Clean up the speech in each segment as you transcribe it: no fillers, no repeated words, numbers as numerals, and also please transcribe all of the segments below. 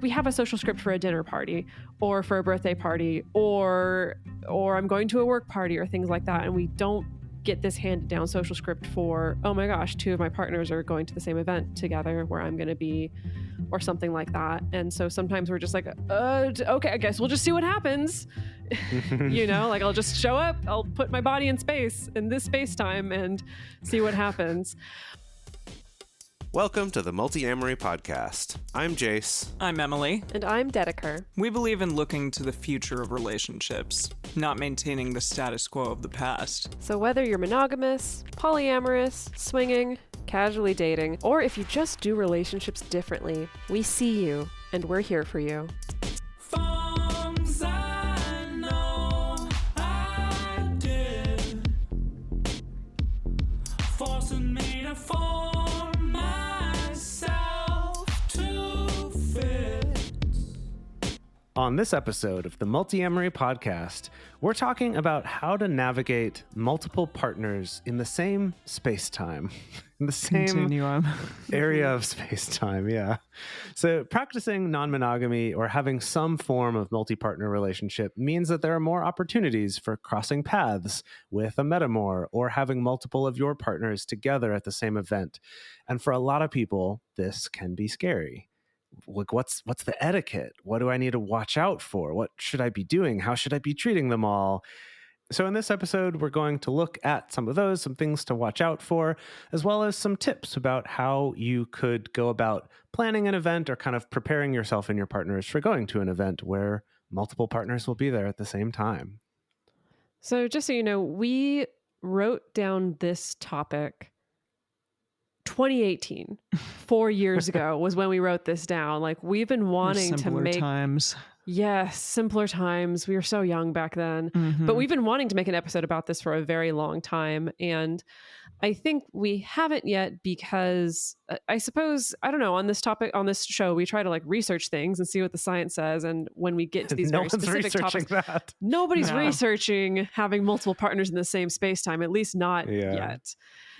we have a social script for a dinner party or for a birthday party or I'm going to a work party or things like that, and we don't get this handed down social script for, oh my gosh, 2 of my partners are going to the same event together where I'm going to be, or something like that. And so sometimes we're just like, okay, I guess we'll just see what happens. Like I'll just show up, I'll put my body in space, in this space time, and see what happens. Welcome to the Multiamory podcast. I'm Jase. I'm Emily. And I'm Dedeker. We believe in looking to the future of relationships, not maintaining the status quo of the past. So whether you're monogamous, polyamorous, swinging, casually dating, or if you just do relationships differently, we see you and we're here for you. Forms I know I did, forcing me to form myself to fit. On this episode of the Multiamory podcast, we're talking about how to navigate multiple partners in the same space-time, in the same Continuum. area of space-time, yeah. So practicing non-monogamy or having some form of multi-partner relationship means that there are more opportunities for crossing paths with a metamor or having multiple of your partners together at the same event. And for a lot of people, this can be scary. Like, what's the etiquette? What do I need to watch out for? What should I be doing? How should I be treating them all? So in this episode, we're going to look at some of those, some things to watch out for, as well as some tips about how you could go about planning an event or kind of preparing yourself and your partners for going to an event where multiple partners will be there at the same time. So just so you know, we wrote down this topic 2018, 4 years ago was when we wrote this down. Like, we've been wanting to make times. Yes, simpler times. We were so young back then, but we've been wanting to make an episode about this for a very long time. And I think we haven't yet because I suppose, I don't know, on this topic, on this show, we try to like research things and see what the science says. And when we get to these very specific topics, nobody's researching having multiple partners in the same space time, at least not yet.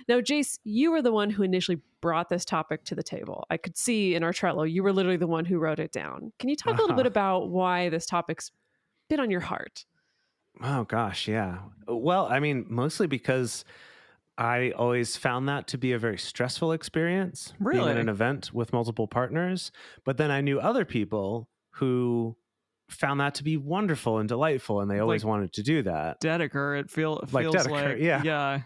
Now, Jase, you were the one who initially brought this topic to the table. I could see in our Trello, you were literally the one who wrote it down. Can you talk a little bit about why this topic's been on your heart? Oh, gosh, yeah. Well, I mean, mostly because I always found that to be a very stressful experience, being at an event with multiple partners. But then I knew other people who found that to be wonderful and delightful, and they always wanted to do that. Dedeker, it feels Dedeker, like, yeah.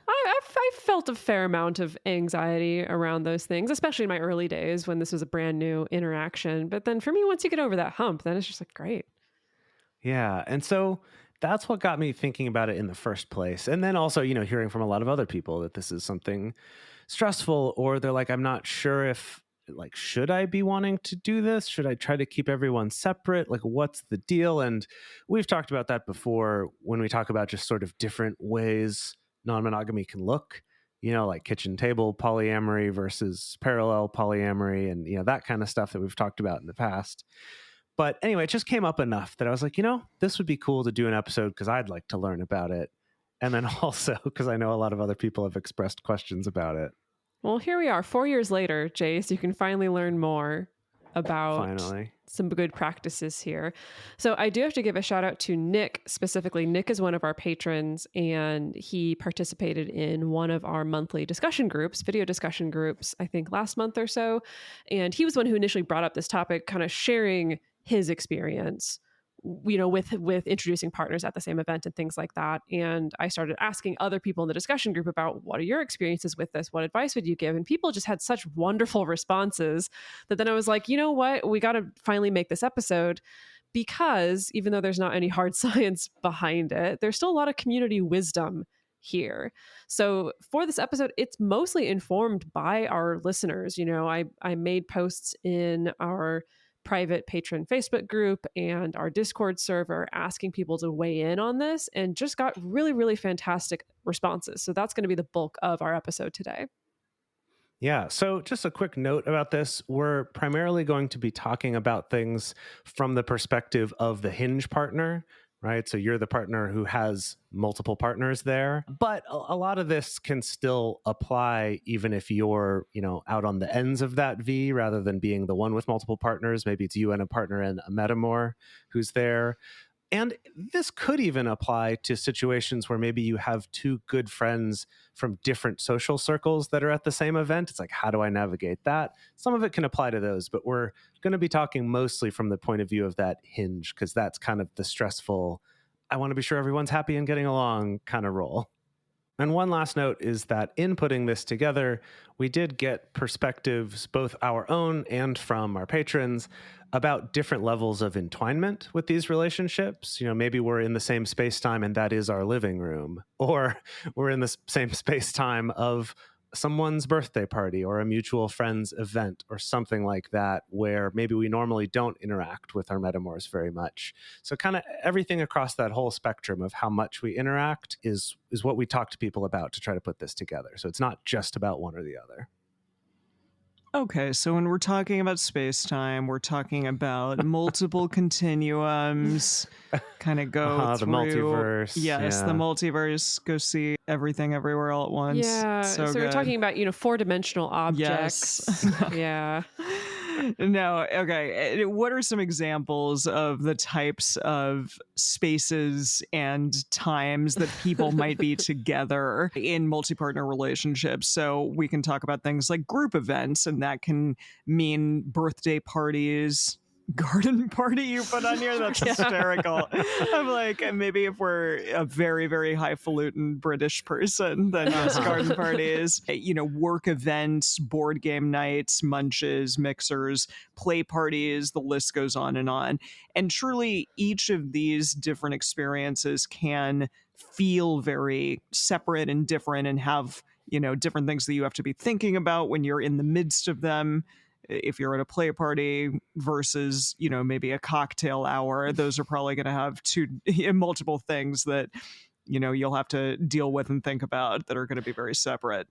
I felt a fair amount of anxiety around those things, especially in my early days when this was a brand new interaction. But then for me, once you get over that hump, then it's just like, great. Yeah. And so that's what got me thinking about it in the first place. And then also, hearing from a lot of other people that this is something stressful, or they're like, I'm not sure if, like, should I be wanting to do this? Should I try to keep everyone separate? Like, what's the deal? And we've talked about that before when we talk about just sort of different ways non-monogamy can look, like kitchen table polyamory versus parallel polyamory and, that kind of stuff that we've talked about in the past. But anyway, it just came up enough that I was like, this would be cool to do an episode because I'd like to learn about it. And then also because I know a lot of other people have expressed questions about it. Well, here we are 4 years later, Jase. You can finally learn more about some good practices here. So I do have to give a shout out to Nick specifically. Nick is one of our patrons, and he participated in one of our monthly discussion groups, video discussion groups, I think last month or so. And he was the one who initially brought up this topic, kind of sharing his experience, with introducing partners at the same event and things like that. And I started asking other people in the discussion group about, what are your experiences with this? What advice would you give? And people just had such wonderful responses that then I was like, you know what? We got to finally make this episode, because even though there's not any hard science behind it, there's still a lot of community wisdom here. So for this episode, it's mostly informed by our listeners. I made posts in our private patron Facebook group and our Discord server asking people to weigh in on this, and just got really, really fantastic responses. So that's going to be the bulk of our episode today. Yeah. So just a quick note about this. We're primarily going to be talking about things from the perspective of the hinge partner, right? So you're the partner who has multiple partners there. But a lot of this can still apply even if you're, out on the ends of that V rather than being the one with multiple partners. Maybe it's you and a partner and a metamor who's there. And this could even apply to situations where maybe you have two good friends from different social circles that are at the same event. It's like, how do I navigate that? Some of it can apply to those, but we're going to be talking mostly from the point of view of that hinge, because that's kind of the stressful, I want to be sure everyone's happy and getting along kind of role. And one last note is that in putting this together, we did get perspectives, both our own and from our patrons, about different levels of entwinement with these relationships. Maybe we're in the same space-time and that is our living room, or we're in the same space-time of someone's birthday party or a mutual friend's event or something like that, where maybe we normally don't interact with our metamors very much. So kind of everything across that whole spectrum of how much we interact is what we talk to people about to try to put this together. So it's not just about one or the other. Okay, so when we're talking about space-time, we're talking about multiple continuums, kind of go the through... multiverse. Yes, the multiverse, go see everything everywhere all at once. Yeah, so we're talking about, four-dimensional objects. Yes. Yeah. No, okay. What are some examples of the types of spaces and times that people might be together in multi-partner relationships? So we can talk about things like group events, and that can mean birthday parties, garden party you put on here. That's hysterical. I'm like, maybe if we're a very, very highfalutin British person, then yes, garden parties, work events, board game nights, munches, mixers, play parties, the list goes on. And truly each of these different experiences can feel very separate and different and have, different things that you have to be thinking about when you're in the midst of them. If you're at a play party versus, maybe a cocktail hour, those are probably going to have multiple things that, you'll have to deal with and think about that are going to be very separate.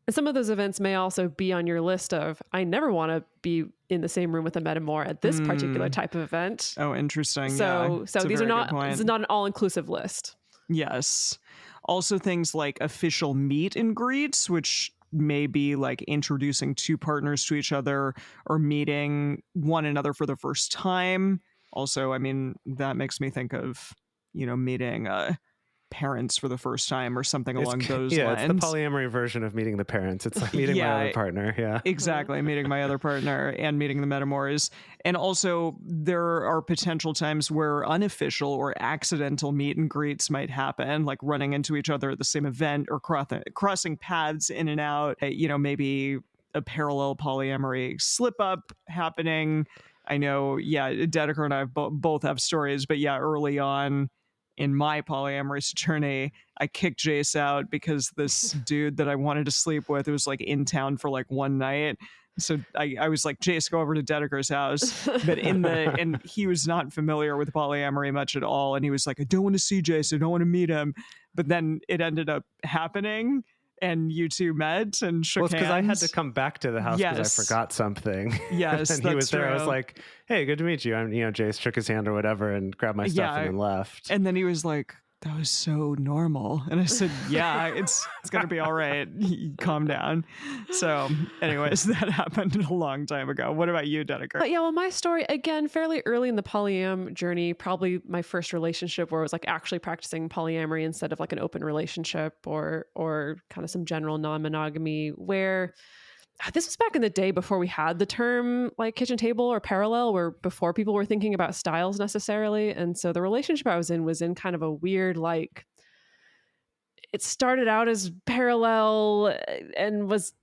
And some of those events may also be on your list of, I never want to be in the same room with a metamor at this particular type of event. Oh, interesting. So these are not, this is not an all-inclusive list. Yes. Also things like official meet and greets, which may be like introducing two partners to each other or meeting one another for the first time. Also, that makes me think of, meeting parents for the first time or something along those lines. Yeah, it's the polyamory version of meeting the parents. It's like meeting my other partner. Yeah, exactly. Meeting my other partner and meeting the metamors. And also there are potential times where unofficial or accidental meet and greets might happen, like running into each other at the same event or crossing paths in and out. Maybe a parallel polyamory slip up happening. I know, Dedeker and I both have stories, but early on in my polyamorous journey, I kicked Jase out because this dude that I wanted to sleep with, it was like in town for like one night. So I was like, Jase, go over to Dedeker's house. But and he was not familiar with polyamory much at all. And he was like, I don't want to see Jase. I don't want to meet him. But then it ended up happening. And you two met and shook hands. Well, it's because I had to come back to the house because I forgot something. Yes, and he was there. I was like, "Hey, good to meet you." And Jase shook his hand or whatever and grabbed my stuff and then left. And then he was like, "That was so normal." And I said, "Yeah, it's gonna be all right. Calm down." So, anyways, that happened a long time ago. What about you, Dedeker? But my story, again, fairly early in the polyam journey, probably my first relationship where I was like actually practicing polyamory instead of like an open relationship or kind of some general non-monogamy, where this was back in the day before we had the term like kitchen table or parallel, where before people were thinking about styles necessarily. And so the relationship I was in kind of a weird, like, it started out as parallel and was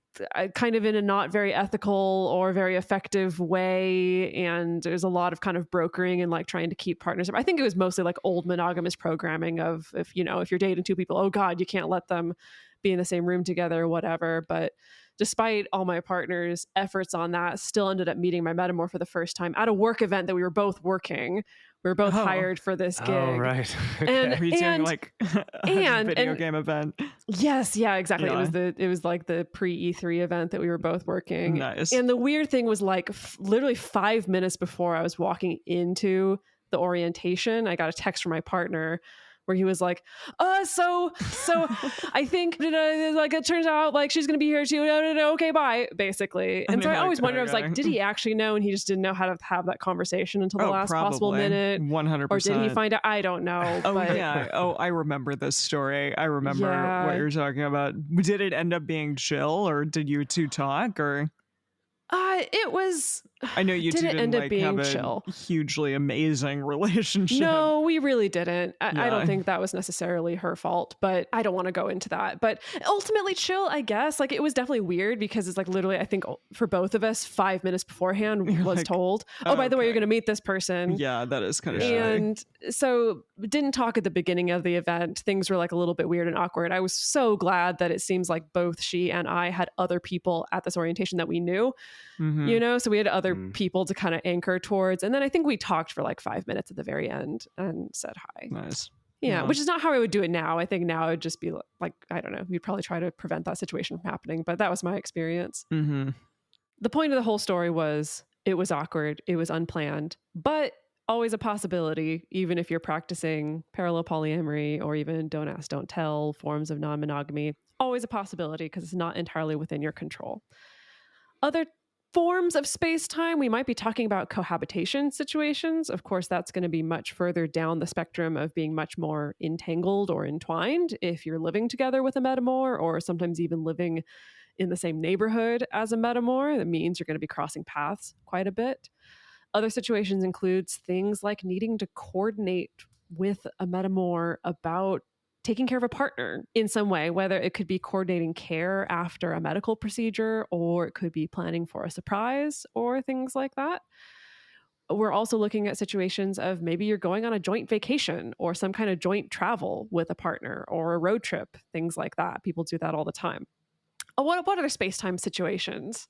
kind of in a not very ethical or very effective way. And there's a lot of kind of brokering and like trying to keep partners. I think it was mostly like old monogamous programming of if you're dating two people, oh God, you can't let them be in the same room together or whatever. But despite all my partner's efforts on that, still ended up meeting my metamor for the first time at a work event that we were both working. We were both hired for this gig. Oh, right. Okay. Were you doing like a video game event? Yes, yeah, exactly. Yeah. It was like the pre-E3 event that we were both working. Nice. And the weird thing was like literally 5 minutes before I was walking into the orientation, I got a text from my partner where he was like, so I think like it turns out like she's gonna be here too. No, okay, bye, basically. And so I always wondered, I was like, did he actually know and he just didn't know how to have that conversation until the last possible minute? 100%. Or did he find out? I don't know. Oh but yeah. Oh, I remember this story. I remember what you're talking about. Did it end up being chill, or did you two talk, or? It was. I know you didn't end up being have chill. A hugely amazing relationship. No, we really didn't. I don't think that was necessarily her fault, but I don't want to go into that. But ultimately, chill, I guess. Like, it was definitely weird because it's like literally, I think for both of us, 5 minutes beforehand was like, told, oh, by the way, you're going to meet this person. Yeah, that is kind of shitty. And so didn't talk at the beginning of the event. Things were like a little bit weird and awkward. I was so glad that it seems like both she and I had other people at this orientation that we knew, you know, so we had other people to kind of anchor towards. And then I think we talked for like 5 minutes at the very end and said hi. Nice. Yeah, which is not how I would do it now. I think now it would just be like, I don't know, we'd probably try to prevent that situation from happening. But that was my experience. The point of the whole story was it was awkward. It was unplanned, but always a possibility, even if you're practicing parallel polyamory or even don't ask, don't tell forms of non-monogamy, always a possibility because it's not entirely within your control. Other forms of space-time, we might be talking about cohabitation situations. Of course, that's going to be much further down the spectrum of being much more entangled or entwined if you're living together with a metamor, or sometimes even living in the same neighborhood as a metamor. That means you're going to be crossing paths quite a bit. Other situations includes things like needing to coordinate with a metamor about taking care of a partner in some way, whether it could be coordinating care after a medical procedure, or it could be planning for a surprise or things like that. We're also looking at situations of maybe you're going on a joint vacation or some kind of joint travel with a partner or a road trip, things like that. People do that all the time. What other space-time situations?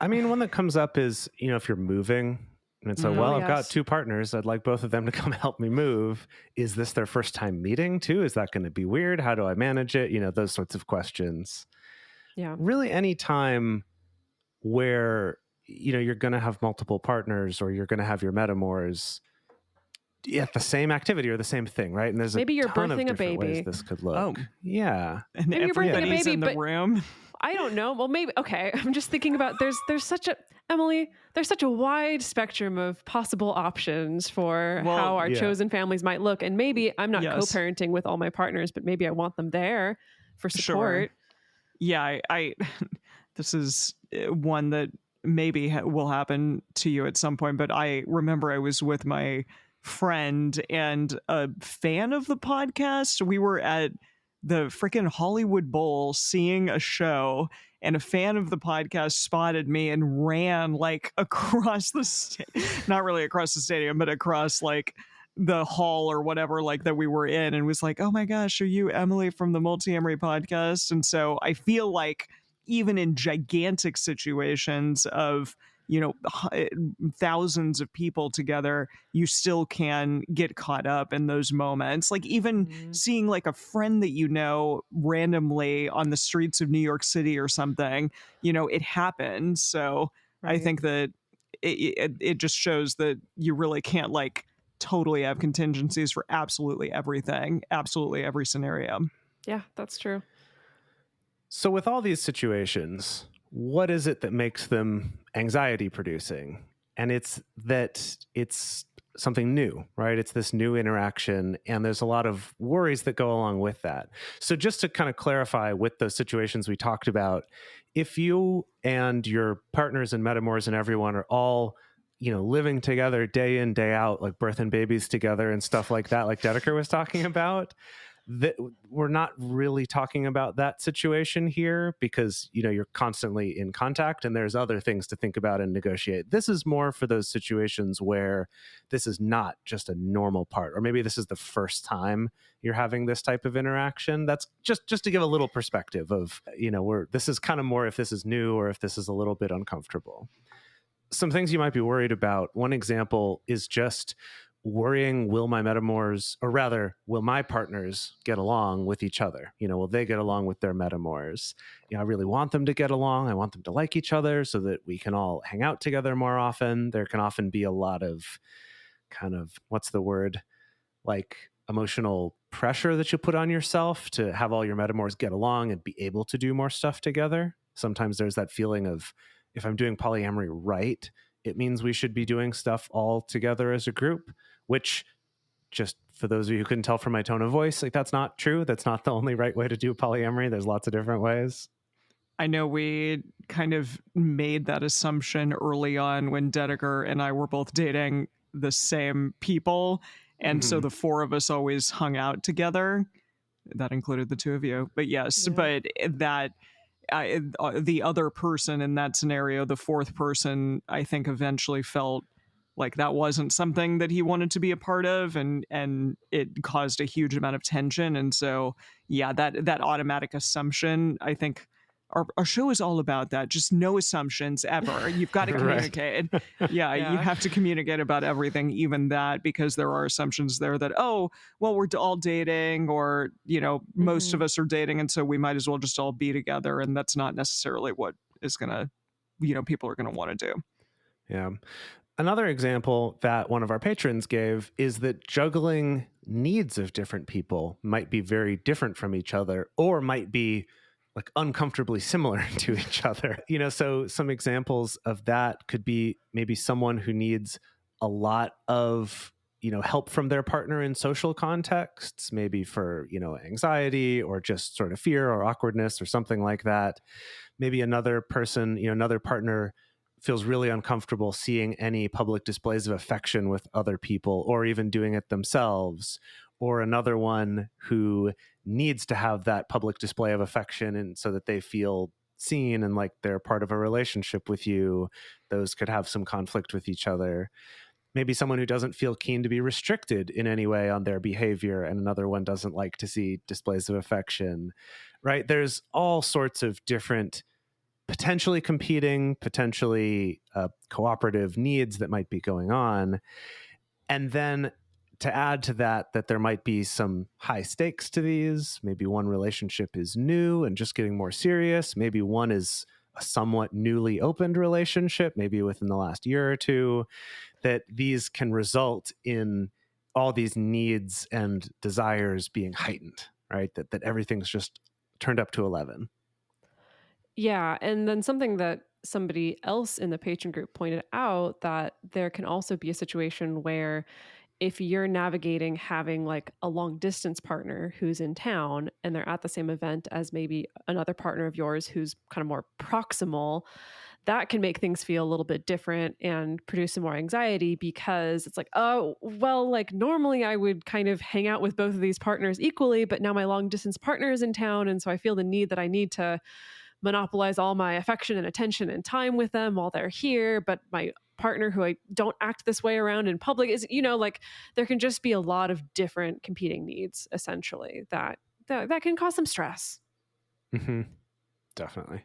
I mean, one that comes up is, you know, if you're moving and it's like, well, I've got two partners. I'd like both of them to come help me move. Is this their first time meeting too? Is that going to be weird? How do I manage it? You know, those sorts of questions. Yeah. Really any time where, you know, you're going to have multiple partners or you're going to have your metamors at the same activity or the same thing, right? And there's maybe you're ton birthing of a baby. Ways this could look. Oh, yeah. And maybe you're birthing a baby in the room. I don't know. Well, maybe. Okay. I'm just thinking about there's such a wide spectrum of possible options for how our chosen families might look. And maybe I'm not co-parenting with all my partners, but maybe I want them there for support. Sure. Yeah. I this is one that maybe will happen to you at some point, but I remember I was with my friend and a fan of the podcast. We were at the freaking Hollywood Bowl seeing a show, and a fan of the podcast spotted me and ran like across the not really across the stadium, but across like the hall or whatever, like that we were in, and was like, oh my gosh, are you Emily from the Multiamory podcast? And so I feel like even in gigantic situations of, you know, thousands of people together, you still can get caught up in those moments. Like even seeing like a friend that you know randomly on the streets of New York City or something, you know, it happens. So I think that it just shows that you really can't like totally have contingencies for absolutely everything, absolutely every scenario. Yeah, that's true. So with all these situations, what is it that makes them anxiety producing? And it's that it's something new, right? It's this new interaction, and there's a lot of worries that go along with that. So just to kind of clarify with those situations we talked about, if you and your partners and metamors and everyone are all, you know, living together day in, day out, like birthing babies together and stuff like that, like Dedeker was talking about, that we're not really talking about that situation here because, you know, you're constantly in contact and there's other things to think about and negotiate. This is more for those situations where this is not just a normal part, or maybe this is the first time you're having this type of interaction. That's just to give a little perspective of, you know, this is kind of more if this is new or if this is a little bit uncomfortable. Some things you might be worried about. One example is just worrying, will my metamors, or rather, will my partners get along with each other? You know, will they get along with their metamors? You know, I really want them to get along. I want them to like each other so that we can all hang out together more often. There can often be a lot of kind of, what's the word, like emotional pressure that you put on yourself to have all your metamors get along and be able to do more stuff together. Sometimes there's that feeling of, if I'm doing polyamory right, it means we should be doing stuff all together as a group, which, just for those of you who couldn't tell from my tone of voice, like, that's not true. That's not the only right way to do polyamory. There's lots of different ways. I know we kind of made that assumption early on when Dedeker and I were both dating the same people. And so the four of us always hung out together. That included the two of you. But yes, but that the other person in that scenario, the fourth person, I think eventually felt like that wasn't something that he wanted to be a part of, and it caused a huge amount of tension. And so, yeah, that automatic assumption, I think our show is all about that. Just no assumptions ever. You've got to communicate. Yeah, you have to communicate about everything, even that, because there are assumptions there that, oh, well, we're all dating, or, you know, most of us are dating, and so we might as well just all be together. And that's not necessarily what is going to, you know, people are going to want to do. Yeah. Another example that one of our patrons gave is that juggling needs of different people might be very different from each other, or might be like uncomfortably similar to each other. You know, so some examples of that could be maybe someone who needs a lot of, you know, help from their partner in social contexts, maybe for, you know, anxiety or just sort of fear or awkwardness or something like that. Maybe another person, you know, another partner feels really uncomfortable seeing any public displays of affection with other people, or even doing it themselves, or another one who needs to have that public display of affection, and so that they feel seen and like they're part of a relationship with you. Those could have some conflict with each other. Maybe someone who doesn't feel keen to be restricted in any way on their behavior, and another one doesn't like to see displays of affection, right? There's all sorts of different potentially competing, potentially cooperative needs that might be going on. And then to add to that, that there might be some high stakes to these. Maybe one relationship is new and just getting more serious. Maybe one is a somewhat newly opened relationship, maybe within the last year or two, that these can result in all these needs and desires being heightened, right? That everything's just turned up to 11. Yeah. And then something that somebody else in the patron group pointed out, that there can also be a situation where if you're navigating having like a long distance partner who's in town and they're at the same event as maybe another partner of yours who's kind of more proximal, that can make things feel a little bit different and produce some more anxiety, because it's like, oh, well, like normally I would kind of hang out with both of these partners equally, but now my long distance partner is in town. And so I feel the need that I need to monopolize all my affection and attention and time with them while they're here. But my partner, who I don't act this way around in public, is, you know, like there can just be a lot of different competing needs, essentially, that can cause some stress. Mm-hmm. Definitely.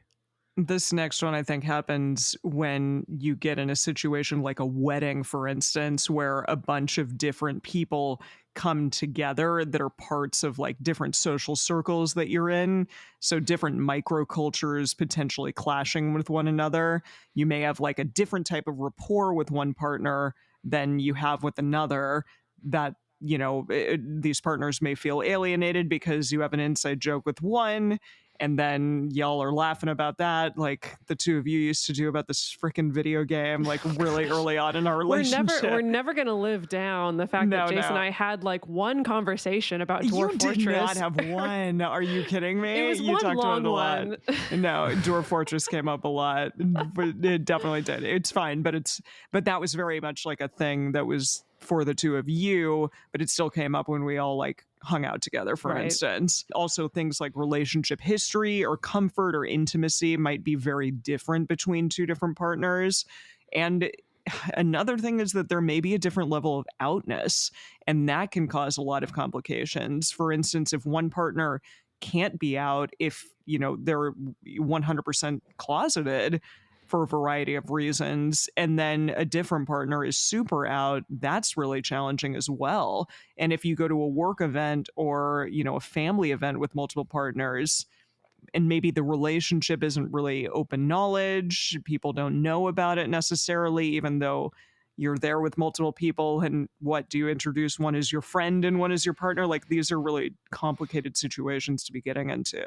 This next one, I think, happens when you get in a situation like a wedding, for instance, where a bunch of different people come together that are parts of like different social circles that you're in. So different microcultures potentially clashing with one another. You may have like a different type of rapport with one partner than you have with another. That, you know, these partners may feel alienated because you have an inside joke with one, and then y'all are laughing about that, like the two of you used to do about this freaking video game, like really early on in our relationship. We're never going to live down the fact that Jase and I had like one conversation about Dwarf Fortress. You did not have one. Are you kidding me? It was you one talked long about it a lot. one. No, Dwarf Fortress came up a lot, but it definitely did. It's fine, but that was very much like a thing that was for the two of you, but it still came up when we all like hung out together, for instance. Also, things like relationship history or comfort or intimacy might be very different between two different partners. And another thing is that there may be a different level of outness, and that can cause a lot of complications. For instance, if one partner can't be out, if, you know, they're 100% closeted for a variety of reasons, and then a different partner is super out, that's really challenging as well. And if you go to a work event or, you know, a family event with multiple partners, and maybe the relationship isn't really open knowledge, people don't know about it necessarily, even though, you're there with multiple people, and what do you introduce? One is your friend and one is your partner. Like, these are really complicated situations to be getting into.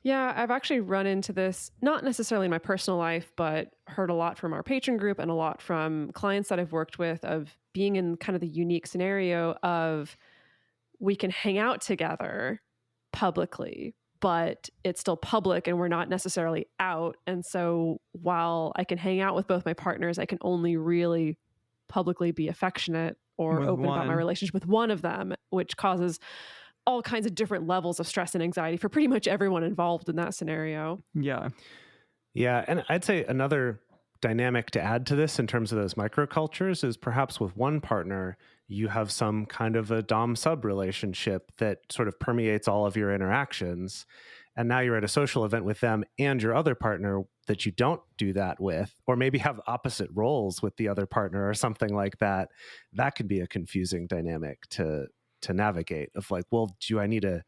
Yeah, I've actually run into this, not necessarily in my personal life, but heard a lot from our patron group and a lot from clients that I've worked with, of being in kind of the unique scenario of we can hang out together publicly, but it's still public and we're not necessarily out. And so while I can hang out with both my partners, I can only really publicly be affectionate or With open about my one. relationship with one of them, which causes all kinds of different levels of stress and anxiety for pretty much everyone involved in that scenario. Yeah. Yeah. And I'd say another dynamic to add to this in terms of those microcultures is perhaps with one partner, you have some kind of a dom-sub relationship that sort of permeates all of your interactions. And now you're at a social event with them and your other partner that you don't do that with, or maybe have opposite roles with the other partner or something like that. That could be a confusing dynamic to navigate, of like, well, do I need to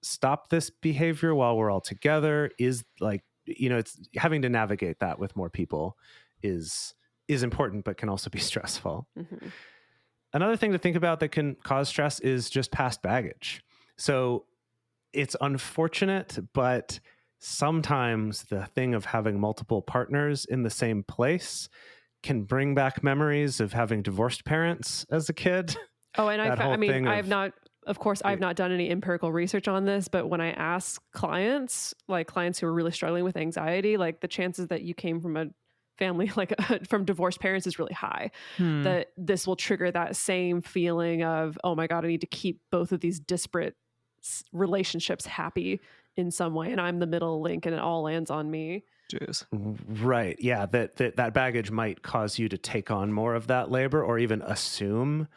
stop this behavior while we're all together? Is like, it's having to navigate that with more people is important, but can also be stressful. Mm-hmm. Another thing to think about that can cause stress is just past baggage. So it's unfortunate, but sometimes the thing of having multiple partners in the same place can bring back memories of having divorced parents as a kid. Oh, and I've not done any empirical research on this, but when I ask clients who are really struggling with anxiety, like the chances that you came from a family from divorced parents is really high, that this will trigger that same feeling of, oh my God, I need to keep both of these disparate relationships happy in some way. And I'm the middle link and it all lands on me. Jeez. Right. Yeah. That baggage might cause you to take on more of that labor, or even assume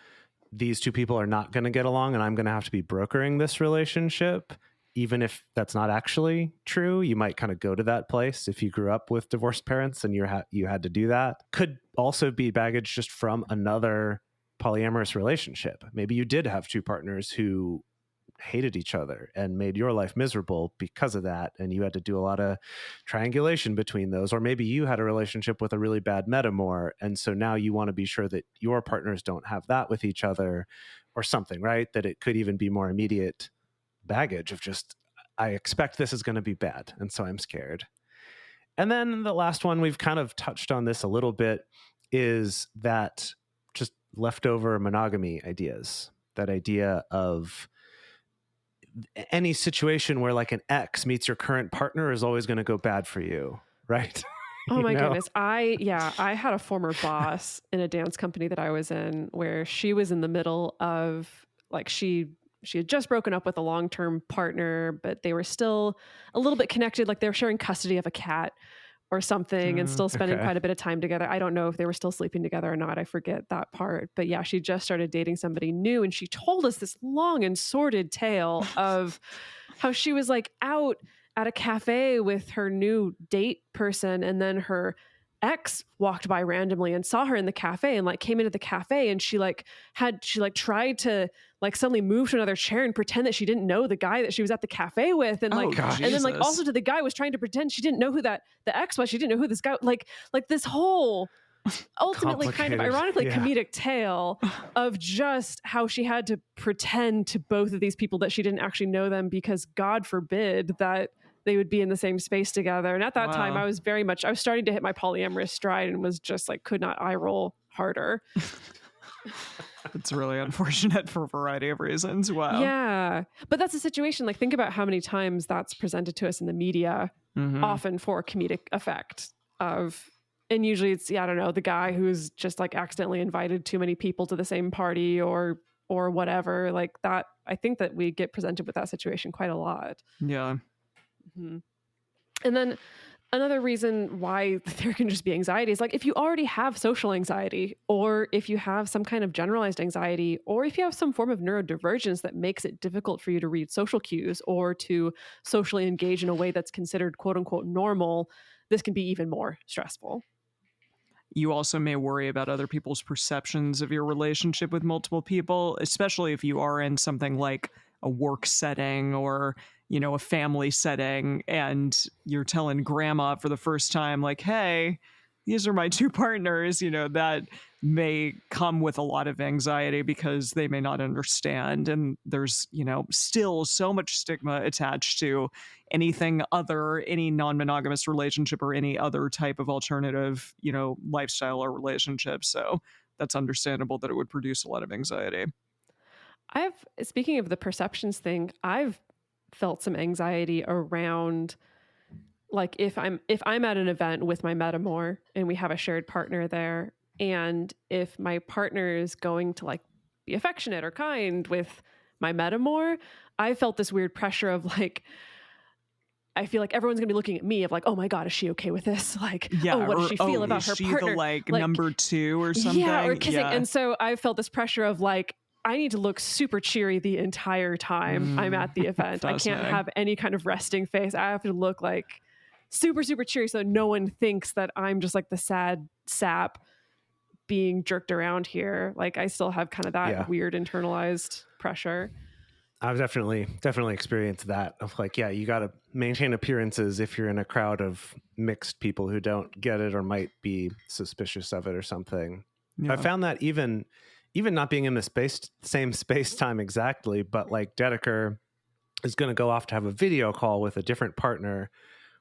these two people are not going to get along and I'm going to have to be brokering this relationship. Even if that's not actually true, you might kind of go to that place if you grew up with divorced parents and you had to do that. Could also be baggage just from another polyamorous relationship. Maybe you did have two partners who hated each other and made your life miserable because of that, and you had to do a lot of triangulation between those. Or maybe you had a relationship with a really bad metamor, and so now you want to be sure that your partners don't have that with each other or something, right? That it could even be more immediate baggage of just, I expect this is going to be bad, and so I'm scared. And then the last one, we've kind of touched on this a little bit, is that just leftover monogamy ideas. That idea of any situation where like an ex meets your current partner is always going to go bad for you, right? Oh my goodness. I had a former boss in a dance company that I was in where she was in the middle of she had just broken up with a long-term partner, but they were still a little bit connected. Like they were sharing custody of a cat or something and still spending quite a bit of time together. I don't know if they were still sleeping together or not. I forget that part. But yeah, she just started dating somebody new, and she told us this long and sordid tale of how she was like out at a cafe with her new date person, and then her ex walked by randomly and saw her in the cafe and like came into the cafe, and she tried to like suddenly move to another chair and pretend that she didn't know the guy that she was at the cafe with, and and then like also to the guy was trying to pretend she didn't know who the ex was. She didn't know who this guy, like this whole ultimately kind of ironically comedic tale of just how she had to pretend to both of these people that she didn't actually know them, because God forbid that they would be in the same space together. And at that time I was starting to hit my polyamorous stride and was just like, could not eye roll harder. It's really unfortunate for a variety of reasons. Wow. Yeah. But that's a situation. Like, think about how many times that's presented to us in the media, often for comedic effect and usually it's, I don't know, the guy who's just like accidentally invited too many people to the same party or whatever like that. I think that we get presented with that situation quite a lot. Yeah. Mm-hmm. And then another reason why there can just be anxiety is like if you already have social anxiety, or if you have some kind of generalized anxiety, or if you have some form of neurodivergence that makes it difficult for you to read social cues or to socially engage in a way that's considered quote unquote normal, this can be even more stressful. You also may worry about other people's perceptions of your relationship with multiple people, especially if you are in something like a work setting or, a family setting, and you're telling grandma for the first time, like, hey, these are my two partners, that may come with a lot of anxiety because they may not understand. And there's, still so much stigma attached to anything other, any non-monogamous relationship or any other type of alternative, lifestyle or relationship. So that's understandable that it would produce a lot of anxiety. Speaking of the perceptions thing, I've felt some anxiety around, like, if I'm at an event with my metamor and we have a shared partner there, and if my partner is going to like be affectionate or kind with my metamor, I felt this weird pressure of like, I feel like everyone's gonna be looking at me of like, oh my God, is she okay with this? Like, yeah, what does she feel about her partner? The like number two or something? Yeah, or kissing. Yeah. And so I felt this pressure of like, I need to look super cheery the entire time I'm at the event. I can't have any kind of resting face. I have to look like super, super cheery so no one thinks that I'm just like the sad sap being jerked around here. Like, I still have kind of that weird internalized pressure. I've definitely experienced that of like, yeah, you got to maintain appearances if you're in a crowd of mixed people who don't get it or might be suspicious of it or something. Yeah. I found that even not being in the same space time exactly, but like Dedeker is going to go off to have a video call with a different partner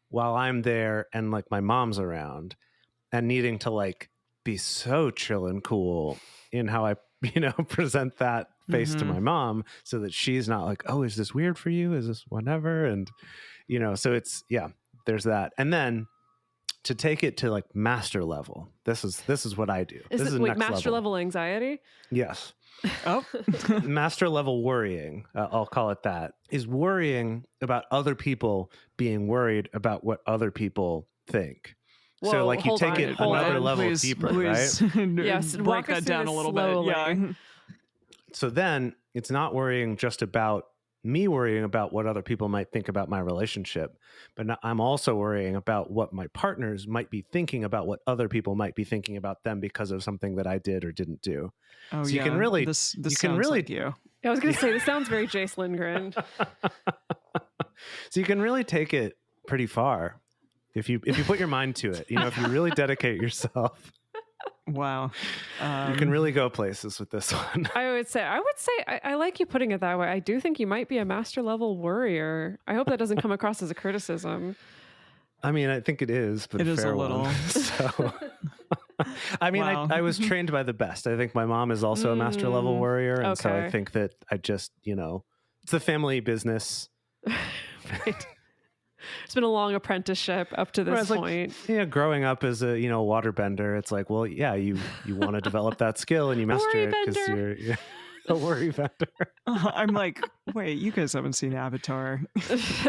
while I'm there and like my mom's around, and needing to like be so chill and cool in how I, present that face to my mom so that she's not like, oh, is this weird for you? Is this whatever? And, so it's, there's that. And then to take it to like master level, this is what I do. This is wait, master level anxiety? Yes. Oh, master level worrying, I'll call it that, is worrying about other people being worried about what other people think. Whoa, so like you take it another level deeper, right? Yes, break that down a little bit. Yeah. So then it's not worrying just about me worrying about what other people might think about my relationship, but I'm also worrying about what my partners might be thinking about what other people might be thinking about them because of something that I did or didn't do. Oh, so yeah. You can really, this can really, like you. I was going to say, this sounds very Jase Lindgren. So you can really take it pretty far if you put your mind to it. If you really dedicate yourself. Wow. You can really go places with this one. I would say, I like you putting it that way. I do think you might be a master level worrier. I hope that doesn't come across as a criticism. I mean, I think it is, but it is fair a little. So, I mean, wow. I was trained by the best. I think my mom is also a master level worrier. And so I think that I just, it's a family business. Right. It's been a long apprenticeship up to this point. Like, growing up as a waterbender, it's like, well, yeah, you want to develop that skill and you master it because you're a worry bender. I'm like, wait, you guys haven't seen Avatar? It's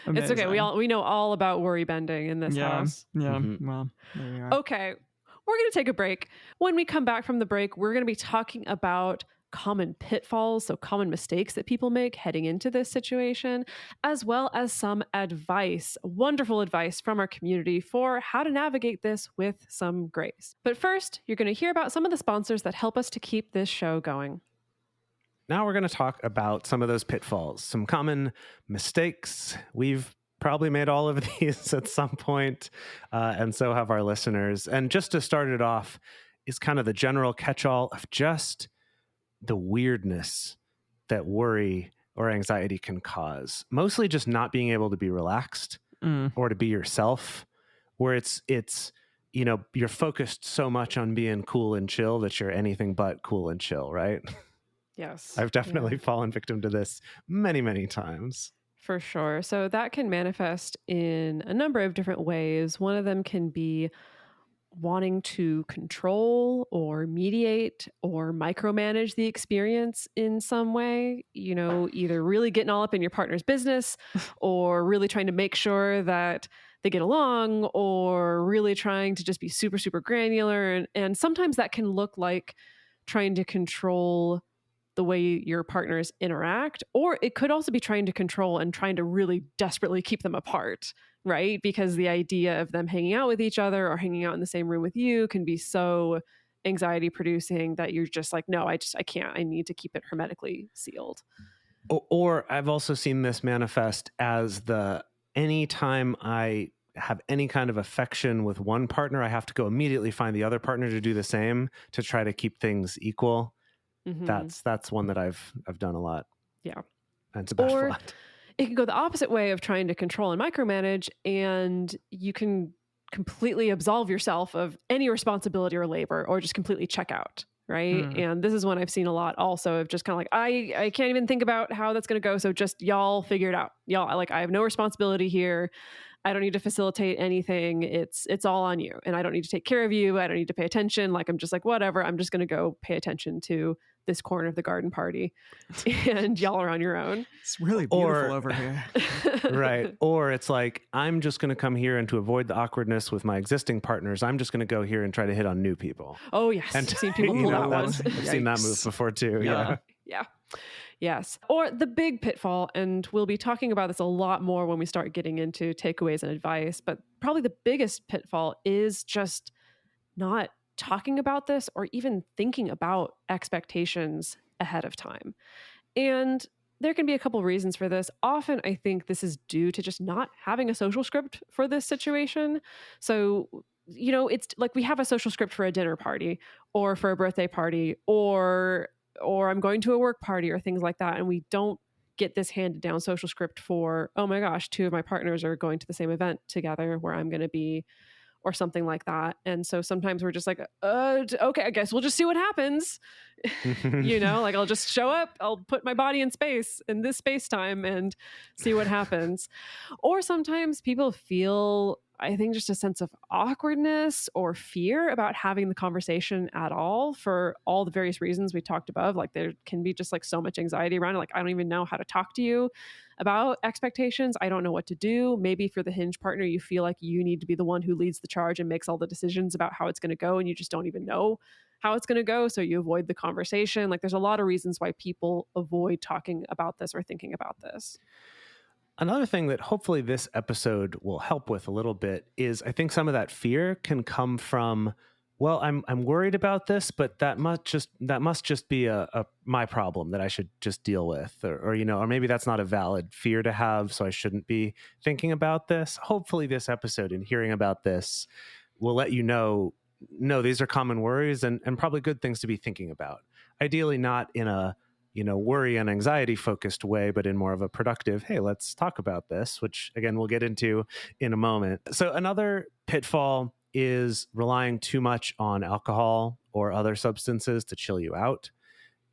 okay. We know all about worry bending in this house. Yeah. Mm-hmm. Well, there you are. Okay, we're going to take a break. When we come back from the break, we're going to be talking about common pitfalls, so common mistakes that people make heading into this situation, as well as some advice, wonderful advice from our community for how to navigate this with some grace. But first, you're going to hear about some of the sponsors that help us to keep this show going. Now we're going to talk about some of those pitfalls, some common mistakes. We've probably made all of these at some point, and so have our listeners. And just to start it off is kind of the general catch-all of just the weirdness that worry or anxiety can cause. Mostly just not being able to be relaxed or to be yourself, where it's you're focused so much on being cool and chill that you're anything but cool and chill, right? Yes. I've definitely fallen victim to this many, many times. For sure. So that can manifest in a number of different ways. One of them can be wanting to control or mediate or micromanage the experience in some way, either really getting all up in your partner's business or really trying to make sure that they get along, or really trying to just be super, super granular. And sometimes that can look like trying to control the way your partners interact, or it could also be trying to control and trying to really desperately keep them apart. Right? Because the idea of them hanging out with each other or hanging out in the same room with you can be so anxiety producing that you're just like, no, I can't. I need to keep it hermetically sealed. Or I've also seen this manifest as anytime I have any kind of affection with one partner, I have to go immediately find the other partner to do the same to try to keep things equal. That's one that I've done a lot. Yeah. And it's a bad flat. It can go the opposite way of trying to control and micromanage, and you can completely absolve yourself of any responsibility or labor, or just completely check out. Right. And this is one I've seen a lot also, of just kind of like, I can't even think about how that's going to go. So just y'all figure it out. Y'all, like, I have no responsibility here. I don't need to facilitate anything. It's all on you. And I don't need to take care of you. I don't need to pay attention. Like, I'm just like, whatever. I'm just going to go pay attention to this corner of the garden party. And y'all are on your own. It's really beautiful over here. Right. Or it's like, I'm just going to come here, and to avoid the awkwardness with my existing partners, I'm just going to go here and try to hit on new people. Oh, yes. And I've seen people pull that one. I've seen that move before too. Yeah. Yes. Or the big pitfall, and we'll be talking about this a lot more when we start getting into takeaways and advice, but probably the biggest pitfall is just not talking about this or even thinking about expectations ahead of time. And there can be a couple reasons for this. Often I think this is due to just not having a social script for this situation. So, it's like we have a social script for a dinner party or for a birthday party or I'm going to a work party or things like that. And we don't get this handed down social script for, oh my gosh, 2 of my partners are going to the same event together where I'm going to be, or something like that. And so sometimes we're just like, okay, I guess we'll just see what happens. Like, I'll just show up, I'll put my body in this space time and see what happens. Or sometimes people feel, I think, just a sense of awkwardness or fear about having the conversation at all, for all the various reasons we talked above. Like, there can be just like so much anxiety around it. Like, I don't even know how to talk to you about expectations. I don't know what to do. Maybe for the hinge partner, you feel like you need to be the one who leads the charge and makes all the decisions about how it's going to go, and you just don't even know how it's going to go. So you avoid the conversation. Like, there's a lot of reasons why people avoid talking about this or thinking about this. Another thing that hopefully this episode will help with a little bit is, I think some of that fear can come from, well, I'm worried about this, but that must just be a my problem that I should just deal with, or maybe that's not a valid fear to have, so I shouldn't be thinking about this. Hopefully this episode and hearing about this will let you know, no, these are common worries and probably good things to be thinking about. Ideally not in a worry and anxiety focused way, but in more of a productive, hey, let's talk about this, which again, we'll get into in a moment. So another pitfall is relying too much on alcohol or other substances to chill you out.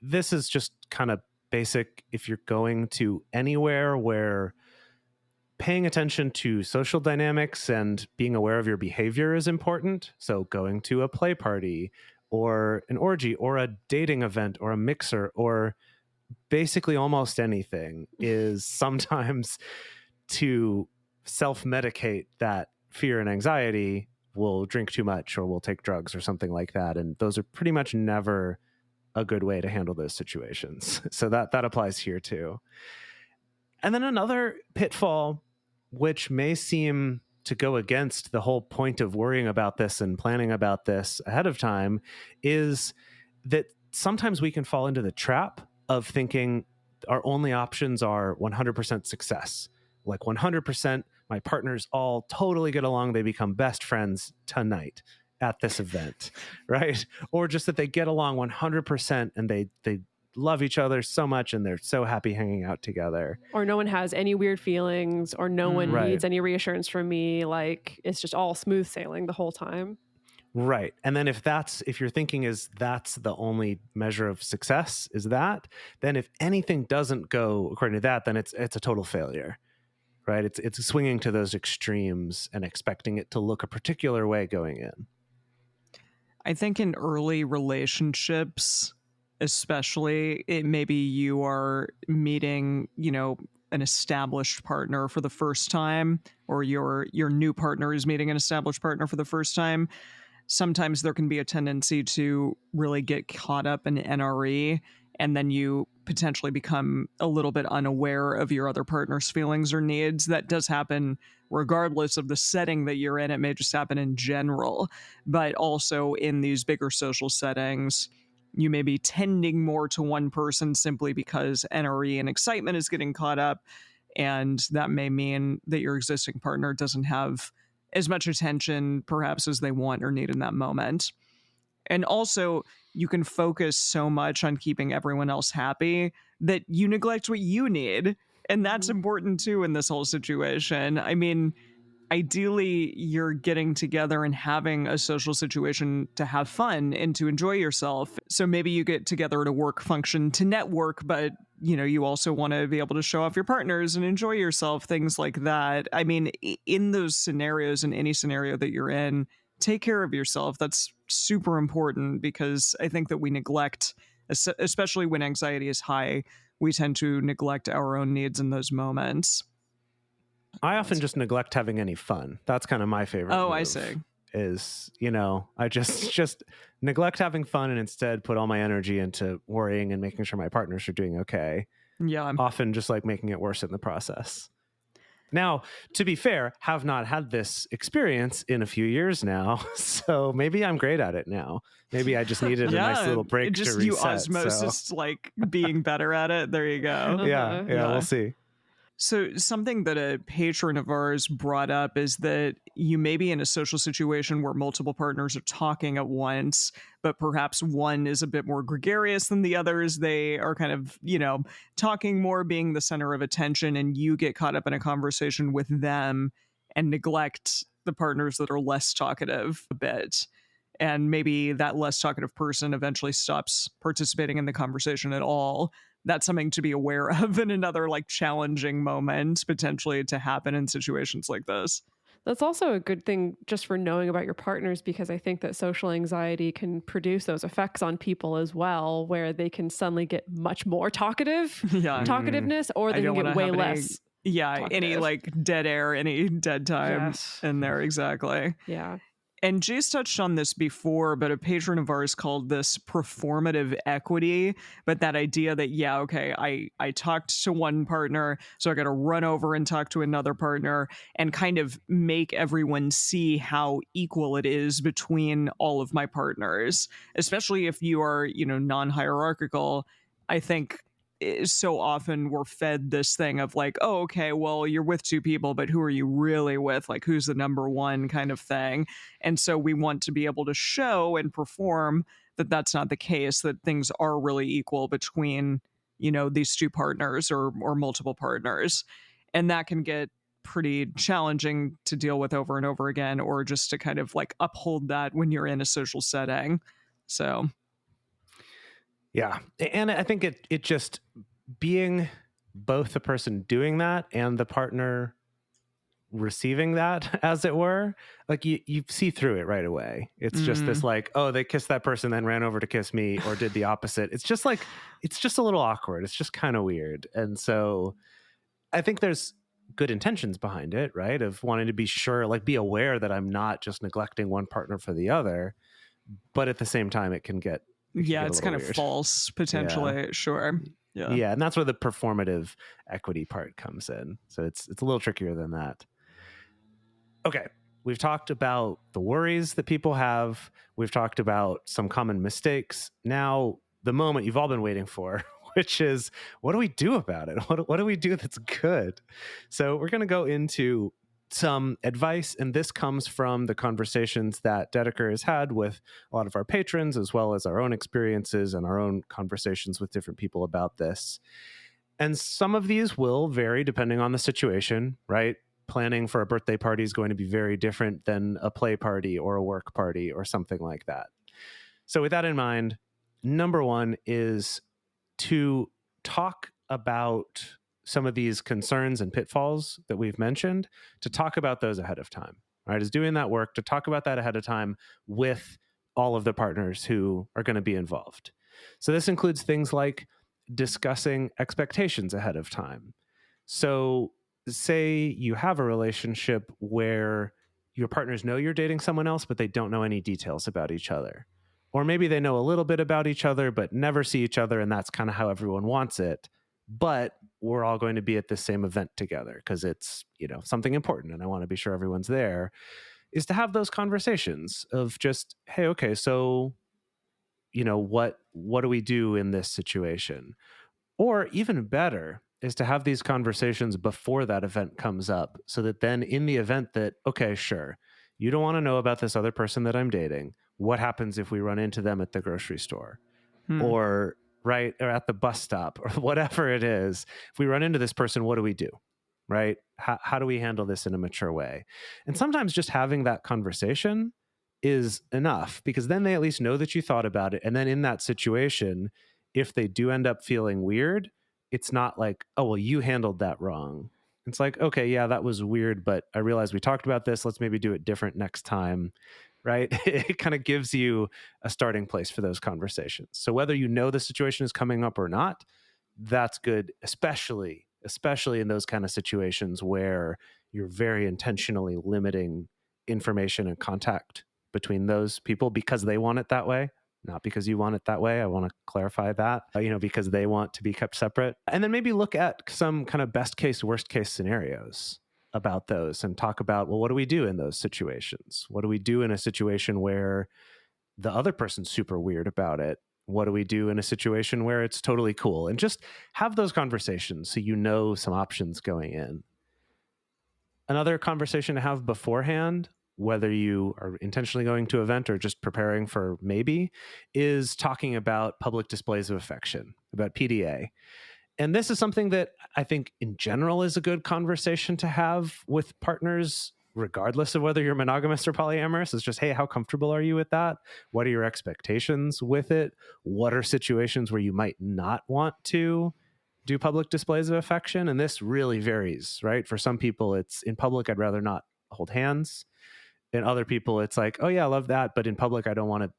This is just kind of basic. If you're going to anywhere where paying attention to social dynamics and being aware of your behavior is important, so going to a play party or an orgy or a dating event or a mixer or basically almost anything, is sometimes to self-medicate that fear and anxiety, will drink too much or will take drugs or something like that. And those are pretty much never a good way to handle those situations. So that applies here too. And then another pitfall, which may seem to go against the whole point of worrying about this and planning about this ahead of time, is that sometimes we can fall into the trap of thinking our only options are 100% success. Like 100%, my partners all totally get along. They become best friends tonight at this event, right? Or just that they get along 100% and they love each other so much and they're so happy hanging out together. Or no one has any weird feelings, or no one needs any reassurance from me. Like, it's just all smooth sailing the whole time. Right. And then if your thinking is that's the only measure of success, is that, then if anything doesn't go according to that, then it's a total failure, right? It's swinging to those extremes and expecting it to look a particular way going in. I think in early relationships, especially, maybe you are meeting, an established partner for the first time, or your new partner is meeting an established partner for the first time. Sometimes there can be a tendency to really get caught up in NRE, and then you potentially become a little bit unaware of your other partner's feelings or needs. That does happen regardless of the setting that you're in. It may just happen in general, but also in these bigger social settings, you may be tending more to one person simply because NRE and excitement is getting caught up, and that may mean that your existing partner doesn't have as much attention perhaps as they want or need in that moment. And also, you can focus so much on keeping everyone else happy that you neglect what you need. And that's important too in this whole situation. I mean, ideally, you're getting together and having a social situation to have fun and to enjoy yourself. So maybe you get together at a work function to network, but you also want to be able to show off your partners and enjoy yourself, things like that. I mean, in those scenarios, in any scenario that you're in, take care of yourself. That's super important, because I think that we neglect, especially when anxiety is high, we tend to neglect our own needs in those moments. I often just neglect having any fun. That's kind of my favorite. Oh, move, I see. Is, I just neglect having fun and instead put all my energy into worrying and making sure my partners are doing okay. Yeah. I'm often just like making it worse in the process. Now, to be fair, have not had this experience in a few years now, so maybe I'm great at it now. Maybe I just needed a nice little break to reset. You osmosis, like being better at it. There you go. Yeah, we'll see. So something that a patron of ours brought up is that you may be in a social situation where multiple partners are talking at once, but perhaps one is a bit more gregarious than the others. They are kind of, talking more, being the center of attention, and you get caught up in a conversation with them and neglect the partners that are less talkative a bit. And maybe that less talkative person eventually stops participating in the conversation at all. That's something to be aware of in another challenging moment potentially to happen in situations like this. That's also a good thing just for knowing about your partners, because I think that social anxiety can produce those effects on people as well, where they can suddenly get much more talkativeness, or they can get way less. Any dead air, any dead time in there. Exactly. Yeah. And Jase touched on this before, but a patron of ours called this performative equity. But that idea that, I talked to one partner, so I got to run over and talk to another partner and kind of make everyone see how equal it is between all of my partners, especially if you are, non-hierarchical. I think so often we're fed this thing of oh, okay, well, you're with two people, but who are you really with? Who's the number one kind of thing? And so we want to be able to show and perform that that's not the case, that things are really equal between, these two partners or multiple partners. And that can get pretty challenging to deal with over and over again, or just to kind of uphold that when you're in a social setting. So... yeah. And I think it just being both the person doing that and the partner receiving that, as it were, you see through it right away. It's just this oh, they kissed that person, then ran over to kiss me, or did the opposite. It's just it's just a little awkward. It's just kind of weird. And so I think there's good intentions behind it, right? Of wanting to be sure, be aware that I'm not just neglecting one partner for the other, but at the same time it can get it's kind weird. Of false potentially. Yeah. Sure. Yeah, and that's where the performative equity part comes in. So it's a little trickier than that. Okay, we've talked about the worries that people have. We've talked about some common mistakes. Now, the moment you've all been waiting for, which is, what do we do about it? What do we do that's good? So we're going to go into some advice, and this comes from the conversations that Dedeker has had with a lot of our patrons, as well as our own experiences and our own conversations with different people about this. And some of these will vary depending on the situation, right? Planning for a birthday party is going to be very different than a play party or a work party or something like that. So with that in mind, number one is to talk about some of these concerns and pitfalls that we've mentioned, to talk about those ahead of time, right? Is doing that work to talk about that ahead of time with all of the partners who are going to be involved. So this includes things like discussing expectations ahead of time. So say you have a relationship where your partners know you're dating someone else, but they don't know any details about each other. Or maybe they know a little bit about each other, but never see each other, and that's kind of how everyone wants it. But we're all going to be at the same event together because it's, something important and I want to be sure everyone's there, is to have those conversations of just, hey, okay, so, what do we do in this situation? Or even better, is to have these conversations before that event comes up, so that then in the event that, okay, sure, you don't want to know about this other person that I'm dating. What happens if we run into them at the grocery store or right, or at the bus stop or whatever it is? If we run into this person, what do we do? Right? How do we handle this in a mature way? And sometimes just having that conversation is enough, because then they at least know that you thought about it. And then in that situation, if they do end up feeling weird, it's not like, oh, well, you handled that wrong. It's like, okay, yeah, that was weird, but I realized we talked about this. Let's maybe do it different next time. Right? It kind of gives you a starting place for those conversations. So whether you know the situation is coming up or not, that's good, especially in those kind of situations where you're very intentionally limiting information and contact between those people because they want it that way, not because you want it that way. I want to clarify that, because they want to be kept separate. And then maybe look at some kind of best case, worst case scenarios about those and talk about, well, what do we do in those situations? What do we do in a situation where the other person's super weird about it? What do we do in a situation where it's totally cool? And just have those conversations so you know some options going in. Another conversation to have beforehand, whether you are intentionally going to an event or just preparing for maybe, is talking about public displays of affection, about PDA. And this is something that I think in general is a good conversation to have with partners, regardless of whether you're monogamous or polyamorous. It's just, hey, how comfortable are you with that? What are your expectations with it? What are situations where you might not want to do public displays of affection? And this really varies, right? For some people, it's in public, I'd rather not hold hands. In other people, it's like, oh yeah, I love that, but in public, I don't want to,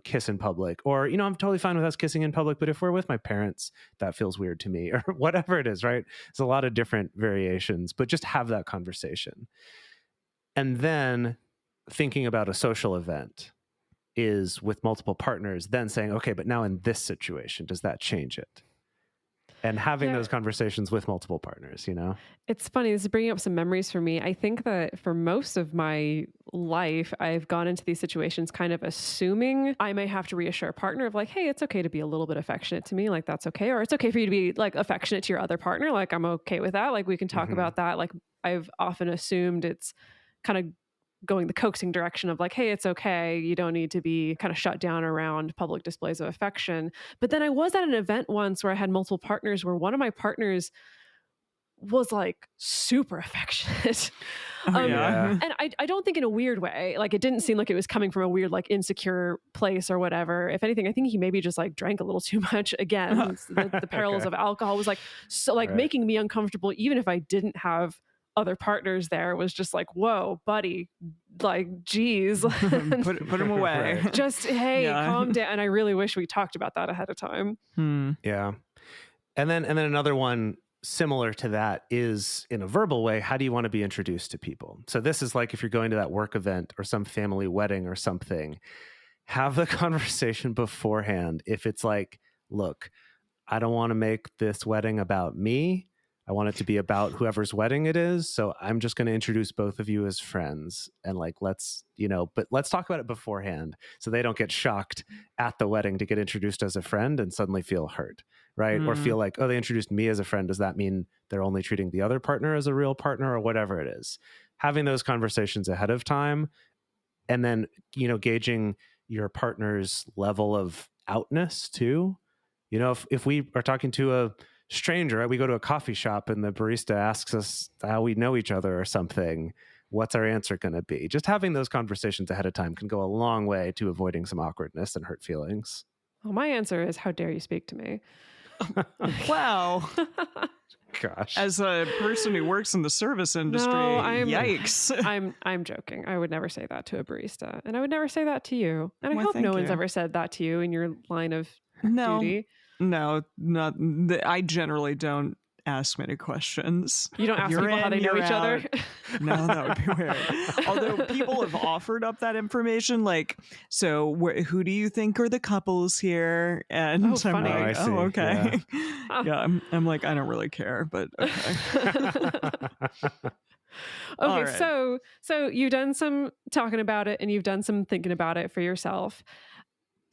kiss in public. Or, I'm totally fine with us kissing in public, but if we're with my parents, that feels weird to me, or whatever it is, right? There's a lot of different variations, but just have that conversation. And then thinking about a social event is with multiple partners, then saying, okay, but now in this situation, does that change it? And having those conversations with multiple partners, It's funny. This is bringing up some memories for me. I think that for most of my life, I've gone into these situations kind of assuming I may have to reassure a partner of like, hey, it's okay to be a little bit affectionate to me. Like, that's okay. Or it's okay for you to be like affectionate to your other partner. Like, I'm okay with that. Like, we can talk about that. Like, I've often assumed it's kind of going the coaxing direction of like, hey, it's okay. You don't need to be kind of shut down around public displays of affection. But then I was at an event once where I had multiple partners where one of my partners was like super affectionate. And I don't think in a weird way. Like, it didn't seem like it was coming from a weird, like, insecure place or whatever. If anything, I think he maybe just like drank a little too much. Again, the perils of alcohol was like, so like making me uncomfortable, even if I didn't have other partners there. Was just like, whoa, buddy, like, geez. put him away. Just, hey, calm down. And I really wish we talked about that ahead of time. Yeah. And then another one similar to that is in a verbal way. How do you want to be introduced to people? So this is like if you're going to that work event or some family wedding or something, have the conversation beforehand. If it's like, look, I don't want to make this wedding about me. I want it to be about whoever's wedding it is. So I'm just going to introduce both of you as friends, and like, let's talk about it beforehand so they don't get shocked at the wedding to get introduced as a friend and suddenly feel hurt, right? Or feel like, oh, they introduced me as a friend. Does that mean they're only treating the other partner as a real partner, or whatever it is? Having those conversations ahead of time, and then, gauging your partner's level of outness too. If we are talking to a stranger, right? We go to a coffee shop and the barista asks us how we know each other or something, what's our answer going to be? Just having those conversations ahead of time can go a long way to avoiding some awkwardness and hurt feelings. Well, my answer is, how dare you speak to me? Wow. Gosh. As a person who works in the service industry, yikes. I'm joking. I would never say that to a barista, and I would never say that to you. And I hope thank no one's you. ever said that to you in your line of duty. No, not. I generally don't ask many questions. You don't ask people how they know each other? No, that would be weird. Although people have offered up that information, like, so who do you think are the couples here? And I'm funny. like, oh, okay. Yeah, I'm like, I don't really care, but okay. Okay, right. so you've done some talking about it and you've done some thinking about it for yourself.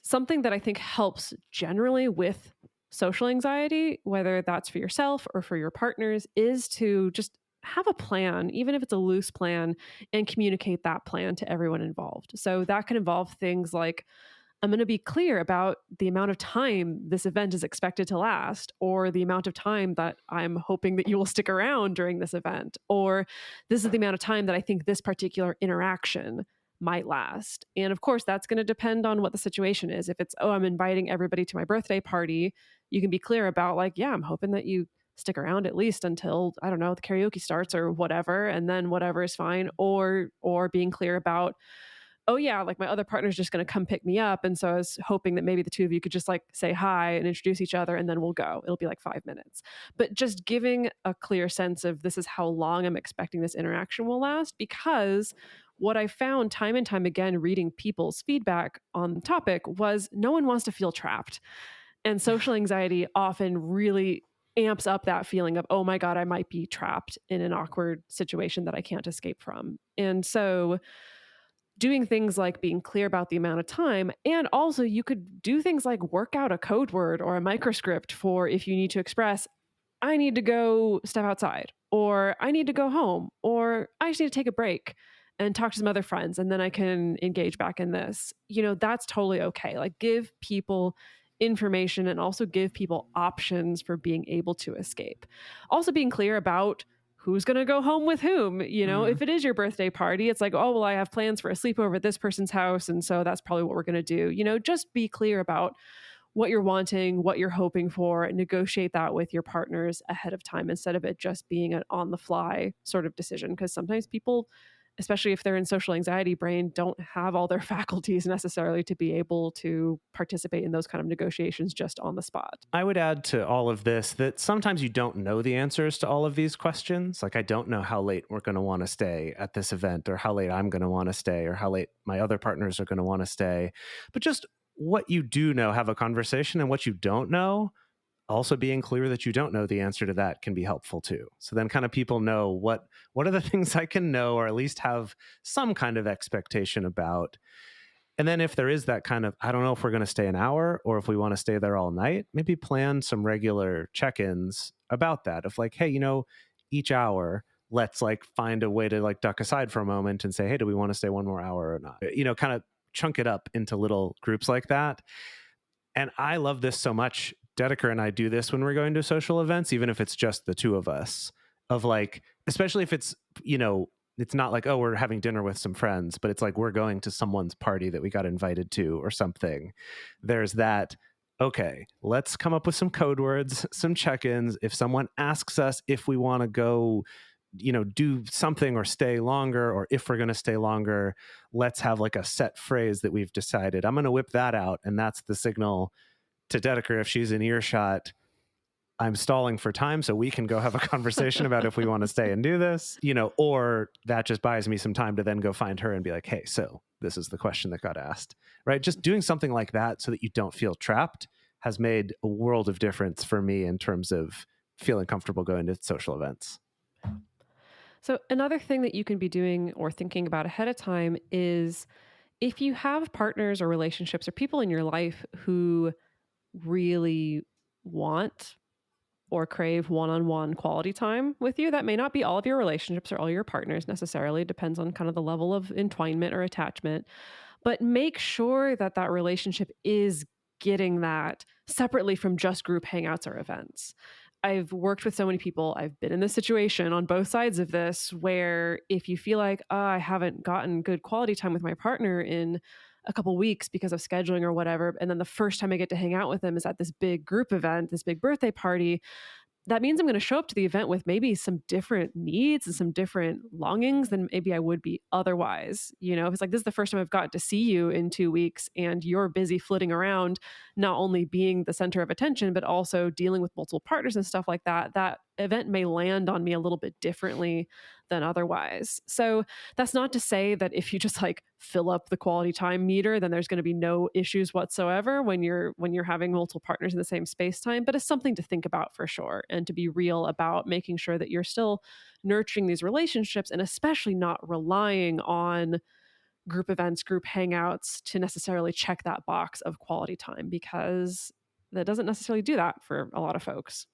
Something that I think helps generally with social anxiety, whether that's for yourself or for your partners, is to just have a plan, even if it's a loose plan, and communicate that plan to everyone involved. So that can involve things like, I'm going to be clear about the amount of time this event is expected to last, or the amount of time that I'm hoping that you will stick around during this event, or this is the amount of time that I think this particular interaction might last. And of course, that's going to depend on what the situation is. If it's, oh, I'm inviting everybody to my birthday party, you can be clear about, like, yeah, I'm hoping that you stick around at least until, I don't know, the karaoke starts or whatever, and then whatever is fine. Or being clear about, oh yeah, like my other partner's just going to come pick me up, and so I was hoping that maybe the two of you could just like say hi and introduce each other, and then we'll go. It'll be like 5 minutes. But just giving a clear sense of, this is how long I'm expecting this interaction will last. Because what I found time and time again reading people's feedback on the topic was, no one wants to feel trapped. And social anxiety often really amps up that feeling of, oh my God, I might be trapped in an awkward situation that I can't escape from. And so doing things like being clear about the amount of time, and also you could do things like work out a code word or a microscript for if you need to express, I need to go step outside, or I need to go home, or I just need to take a break and talk to some other friends, and then I can engage back in this. That's totally okay. Like, give people information and also give people options for being able to escape. Also being clear about who's going to go home with whom. If it is your birthday party, it's like, oh, well, I have plans for a sleepover at this person's house, and so that's probably what we're going to do. Just be clear about what you're wanting, what you're hoping for, and negotiate that with your partners ahead of time, instead of it just being an on the fly sort of decision. Because sometimes people, especially if they're in social anxiety brain, don't have all their faculties necessarily to be able to participate in those kind of negotiations just on the spot. I would add to all of this that sometimes you don't know the answers to all of these questions. Like, I don't know how late we're going to want to stay at this event, or how late I'm going to want to stay, or how late my other partners are going to want to stay. But just what you do know, have a conversation, and what you don't know, also being clear that you don't know the answer to that can be helpful too. So then kind of people know what are the things I can know, or at least have some kind of expectation about. And then if there is that kind of, I don't know if we're going to stay an hour or if we want to stay there all night, maybe plan some regular check-ins about that. Of like, hey, each hour, let's like find a way to like duck aside for a moment and say, hey, do we want to stay one more hour or not? Kind of chunk it up into little groups like that. And I love this so much. Dedeker and I do this when we're going to social events, even if it's just the two of us, of like, especially if it's, it's not like, oh, we're having dinner with some friends, but it's like we're going to someone's party that we got invited to or something. There's that, okay, let's come up with some code words, some check-ins. If someone asks us if we want to go, do something or stay longer, or if we're going to stay longer, let's have like a set phrase that we've decided. I'm going to whip that out, and that's the signal to Dedeker if she's in earshot. I'm stalling for time so we can go have a conversation about if we want to stay and do this, or that just buys me some time to then go find her and be like, hey, so this is the question that got asked, right? Just doing something like that so that you don't feel trapped has made a world of difference for me in terms of feeling comfortable going to social events. So another thing that you can be doing or thinking about ahead of time is, if you have partners or relationships or people in your life who really want or crave one-on-one quality time with you, that may not be all of your relationships or all your partners necessarily. It depends on kind of the level of entwinement or attachment. But make sure that that relationship is getting that separately from just group hangouts or events. I've worked with so many people. I've been in this situation on both sides of this, where if you feel like, oh, I haven't gotten good quality time with my partner in a couple weeks because of scheduling or whatever, and then the first time I get to hang out with them is at this big group event, this big birthday party, that means I'm going to show up to the event with maybe some different needs and some different longings than maybe I would be otherwise. If it's like, this is the first time I've got to see you in 2 weeks, and you're busy flitting around, not only being the center of attention, but also dealing with multiple partners and stuff like that, that event may land on me a little bit differently than otherwise. So that's not to say that if you just like fill up the quality time meter, then there's going to be no issues whatsoever when you're having multiple partners in the same space time, but it's something to think about for sure, and to be real about making sure that you're still nurturing these relationships, and especially not relying on group events, group hangouts to necessarily check that box of quality time, because that doesn't necessarily do that for a lot of folks.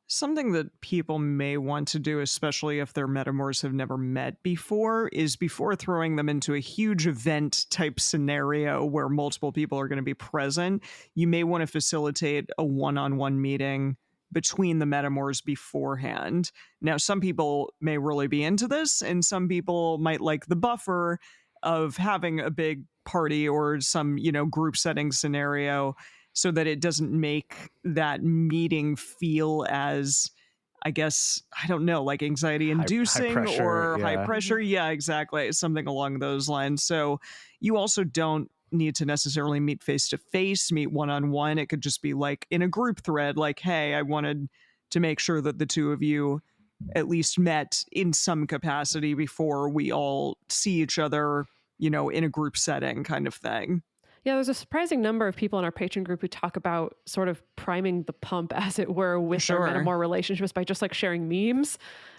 Something that people may want to do, especially if their metamors have never met before, is before throwing them into a huge event type scenario where multiple people are going to be present, you may want to facilitate a one-on-one meeting between the metamors beforehand. Now, some people may really be into this, and some people might like the buffer of having a big party or some, group setting scenario, so that it doesn't make that meeting feel as, I guess, I don't know, like anxiety inducing or high pressure. Yeah, exactly. Something along those lines. So you also don't need to necessarily meet face to face, meet one-on-one. It could just be like in a group thread, like, hey, I wanted to make sure that the two of you at least met in some capacity before we all see each other, in a group setting kind of thing. Yeah, there's a surprising number of people in our patron group who talk about sort of priming the pump, as it were, with their metamor relationships by just like sharing memes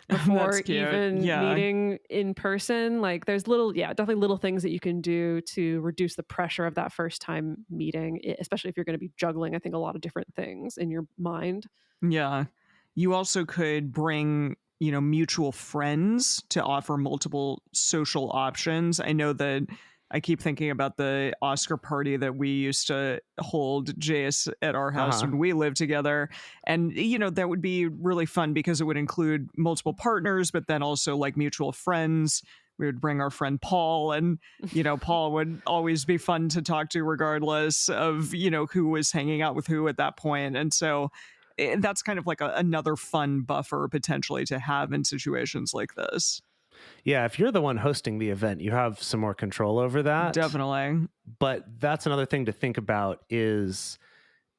before even meeting in person. Like there's definitely little things that you can do to reduce the pressure of that first time meeting, especially if you're going to be juggling, I think, a lot of different things in your mind. Yeah. You also could bring, mutual friends to offer multiple social options. I know that I keep thinking about the Oscar party that we used to hold, Jase, at our house when we lived together. And, that would be really fun because it would include multiple partners, but then also like mutual friends. We would bring our friend Paul, and, Paul would always be fun to talk to regardless of, who was hanging out with who at that point. And so that's kind of like another fun buffer potentially to have in situations like this. Yeah, if you're the one hosting the event, you have some more control over that. Definitely. But that's another thing to think about is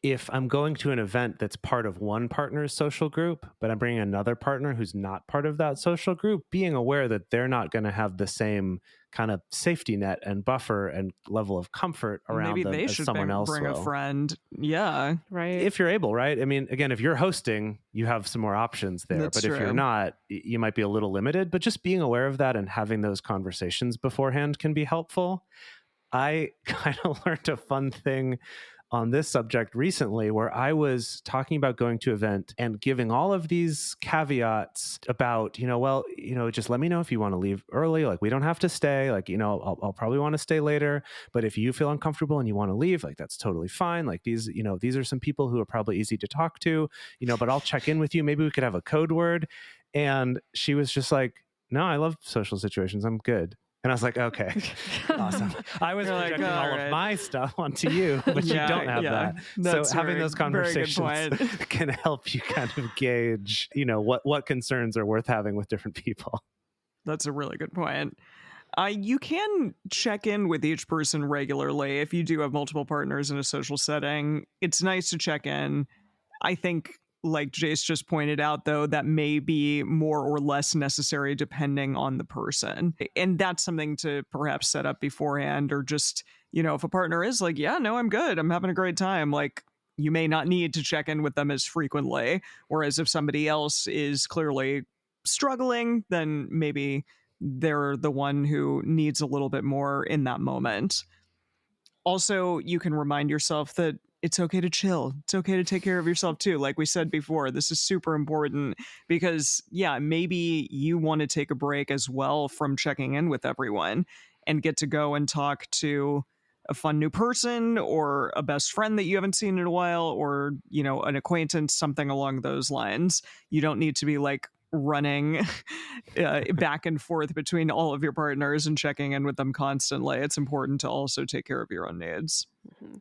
if I'm going to an event that's part of one partner's social group, but I'm bringing another partner who's not part of that social group, being aware that they're not going to have the same kind of safety net and buffer and level of comfort around them as someone else will. Maybe they should bring a friend. Yeah. Right. If you're able, right? I mean, again, if you're hosting, you have some more options there. That's true. If you're not, you might be a little limited, but just being aware of that and having those conversations beforehand can be helpful. I kind of learned a fun thing on this subject recently where I was talking about going to an event and giving all of these caveats about, just let me know if you want to leave early. Like, we don't have to stay. Like, I'll probably want to stay later. But if you feel uncomfortable and you want to leave, like, that's totally fine. Like these are some people who are probably easy to talk to, but I'll check in with you. Maybe we could have a code word. And she was just like, no, I love social situations. I'm good. And I was like, okay, awesome. I was projecting all of my stuff onto you, but you don't have that. That's so having those conversations can help you kind of gauge, what concerns are worth having with different people. That's a really good point. You can check in with each person regularly if you do have multiple partners in a social setting. It's nice to check in. I think, like Jase just pointed out, though, that may be more or less necessary depending on the person. And that's something to perhaps set up beforehand, or just, if a partner is like, yeah, no, I'm good, I'm having a great time, like, you may not need to check in with them as frequently. Whereas if somebody else is clearly struggling, then maybe they're the one who needs a little bit more in that moment. Also, you can remind yourself that it's okay to chill. It's okay to take care of yourself too. Like we said before, this is super important because, maybe you want to take a break as well from checking in with everyone and get to go and talk to a fun new person or a best friend that you haven't seen in a while, or, an acquaintance, something along those lines. You don't need to be like running back and forth between all of your partners and checking in with them constantly. It's important to also take care of your own needs. Mm-hmm.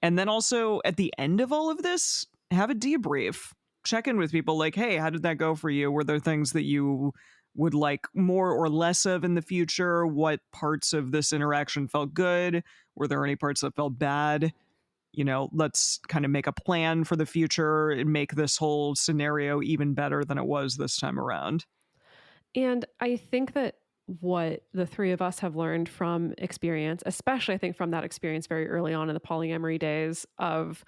And then also at the end of all of this, have a debrief. Check in with people like, hey, how did that go for you? Were there things that you would like more or less of in the future? What parts of this interaction felt good? Were there any parts that felt bad? Let's kind of make a plan for the future and make this whole scenario even better than it was this time around. And I think that what the three of us have learned from experience, especially I think from that experience very early on in the polyamory days, of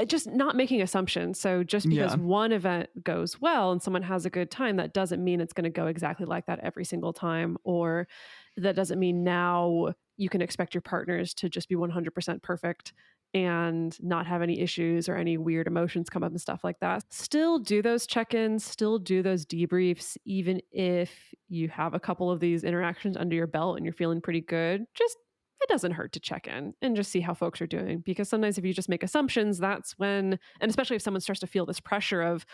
just not making assumptions. So just because one event goes well and someone has a good time, that doesn't mean it's going to go exactly like that every single time. Or that doesn't mean now you can expect your partners to just be 100% perfect and not have any issues or any weird emotions come up and stuff like that. Still do those check-ins, still do those debriefs, even if you have a couple of these interactions under your belt and you're feeling pretty good. Just, it doesn't hurt to check in and just see how folks are doing. Because sometimes if you just make assumptions, that's when, and especially if someone starts to feel this pressure of,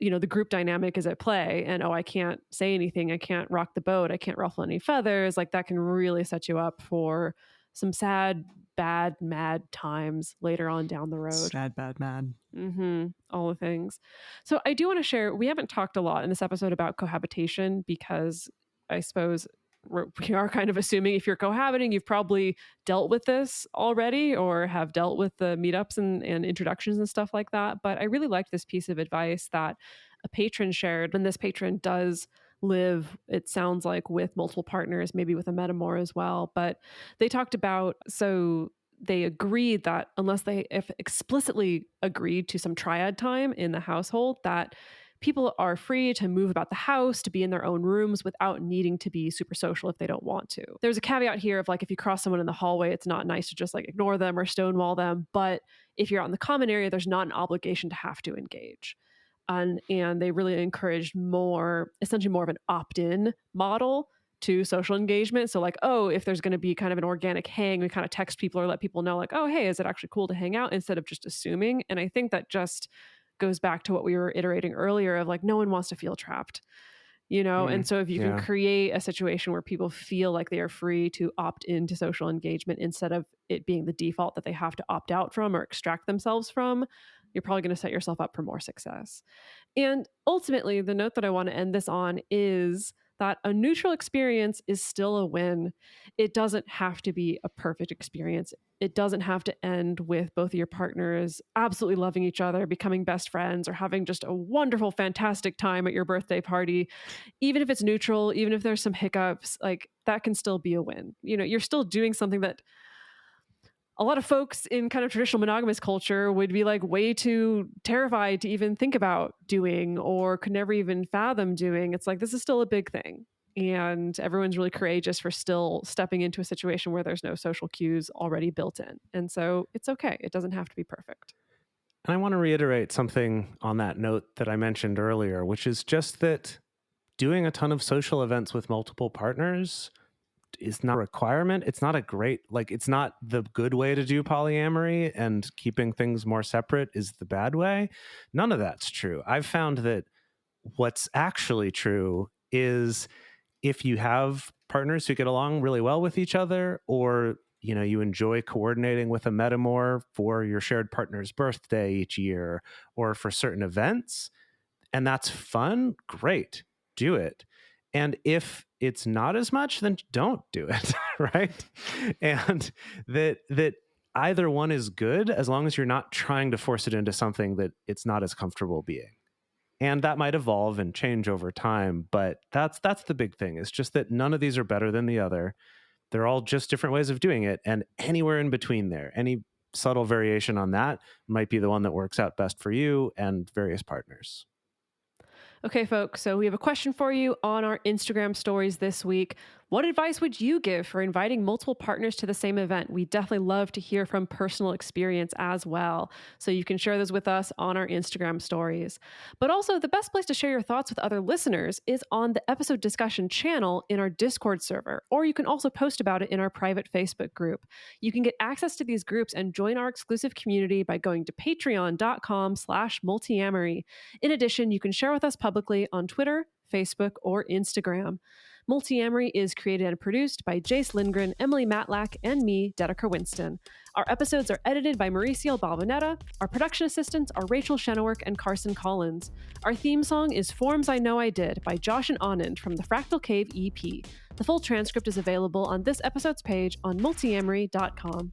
the group dynamic is at play and, I can't say anything, I can't rock the boat, I can't ruffle any feathers, like that can really set you up for some sad, bad, mad times later on down the road. Sad, bad, mad. All the things. So I do want to share, we haven't talked a lot in this episode about cohabitation because I suppose we are kind of assuming if you're cohabiting, you've probably dealt with this already or have dealt with the meetups and introductions and stuff like that. But I really liked this piece of advice that a patron shared. And this patron does live, it sounds like, with multiple partners, maybe with a metamor as well. But they talked about, so they agreed that unless they explicitly agreed to some triad time in the household, that people are free to move about the house, to be in their own rooms without needing to be super social if they don't want to. There's a caveat here of like, if you cross someone in the hallway, it's not nice to just like ignore them or stonewall them. But if you're out in the common area, there's not an obligation to have to engage. And they really encouraged essentially more of an opt-in model to social engagement. So like, if there's going to be kind of an organic hang, we kind of text people or let people know like, hey, is it actually cool to hang out, instead of just assuming. And I think that just goes back to what we were iterating earlier of like, no one wants to feel trapped, and so if you can create a situation where people feel like they are free to opt into social engagement instead of it being the default that they have to opt out from or extract themselves from, you're probably going to set yourself up for more success. And ultimately, the note that I want to end this on is that a neutral experience is still a win. It doesn't have to be a perfect experience. It doesn't have to end with both of your partners absolutely loving each other, becoming best friends, or having just a wonderful, fantastic time at your birthday party. Even if it's neutral, even if there's some hiccups, like that can still be a win. You're still doing something that a lot of folks in kind of traditional monogamous culture would be like way too terrified to even think about doing or could never even fathom doing. It's like, this is still a big thing. And everyone's really courageous for still stepping into a situation where there's no social cues already built in. And so it's okay. It doesn't have to be perfect. And I want to reiterate something on that note that I mentioned earlier, which is just that doing a ton of social events with multiple partners is not a requirement. It's not it's not the good way to do polyamory, and keeping things more separate is the bad way. None of that's true. I've found that what's actually true is if you have partners who get along really well with each other, or you enjoy coordinating with a metamor for your shared partner's birthday each year or for certain events, and that's fun, great, do it. And if it's not as much, then don't do it, right? And that either one is good as long as you're not trying to force it into something that it's not as comfortable being. And that might evolve and change over time, but that's the big thing. It's just that none of these are better than the other. They're all just different ways of doing it, and anywhere in between there, any subtle variation on that might be the one that works out best for you and various partners. Okay, folks, so we have a question for you on our Instagram stories this week. What advice would you give for inviting multiple partners to the same event? We definitely love to hear from personal experience as well. So you can share those with us on our Instagram stories. But also, the best place to share your thoughts with other listeners is on the episode discussion channel in our Discord server, or you can also post about it in our private Facebook group. You can get access to these groups and join our exclusive community by going to patreon.com/multiamory. In addition, you can share with us publicly on Twitter, Facebook, or Instagram. Multiamory is created and produced by Jase, Lindgren, Emily Matlack, and me, Dedeker Winston. Our episodes are edited by Mauricio Balvanetta. Our production assistants are Rachel Shenowork and Carson Collins. Our theme song is Forms I Know I Did by Josh and Anand from the Fractal Cave EP. The full transcript is available on this episode's page on multiamory.com.